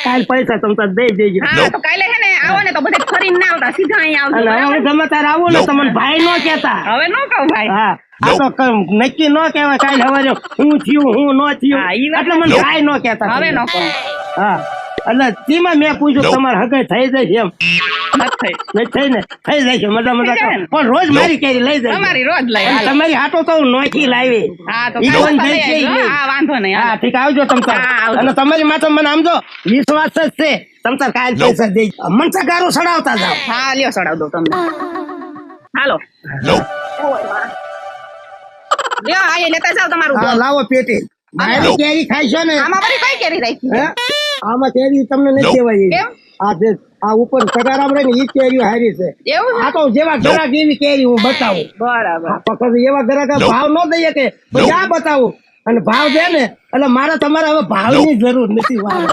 કાલ પૈસા તમતાર દઈ દેજો હા તો કાલે હે ને આવો ને તો બધે ફરીને ના આવતા સીધા અહીંયા આવજો અને હું ગમે ત્યારે આવું ને તમને ભાઈ નો કહેતા હવે નો કહું ભાઈ હા આ તો નક્કી નો કહેવાય કાલ સવારે હું થયું હું નો થયું હા, ઈ વાત એટલે મને ભાઈ નો કહેતા હવે નો કહું હા એટલે તેમાં મેં પૂછ્યું તમારે હગાઈ થઈ જાય એમ નથી નહીં થઈ ને થઈ જાય છે મજા મજા થઈ જાય ને. પણ રોજ મારી કેરી લઈ જાય તમારી રોજ લઈ અને હાલો. તમારી હાટો તો હું નોખી લાવી હા તો ઈ કાલે બંધ લઈ થઈ આવજો. ગઈ. હા વાંધો નહીં હા હાલો. ઠીક આવજો તમતાર હા, આવજો. અને તમારી માથે મને આમ જો વિશ્વાસ જ છે તમતાર કાલ પૈસા દઈ મનસા ગારો સડાવતા જાવ હા લ્યો સડાવ દો તમને હાલો લ્યો આ લેતા જાવ તમારું હા બોલ. લાવો પેટી મારી કેરી ખાઈશો ને આમાં વળી કઈ કેરી રાખી હે? આમાં કેરી તમને નથી કહેવાય કેમ? આ જે આ ઉપર સગારામ રહે ને ઈ કેરી હારી છે એવું છે? આ તો જેવા ગ્રાહક એવી કેરી હું બતાવું બરાબર હા, પછી એવા ગ્રાહક ભાવ ન દઈએ કે પછી આ બતાવું અને ભાવ દે ને એટલે મારે તમારે હવે ભાવની જરૂર નથી વાળો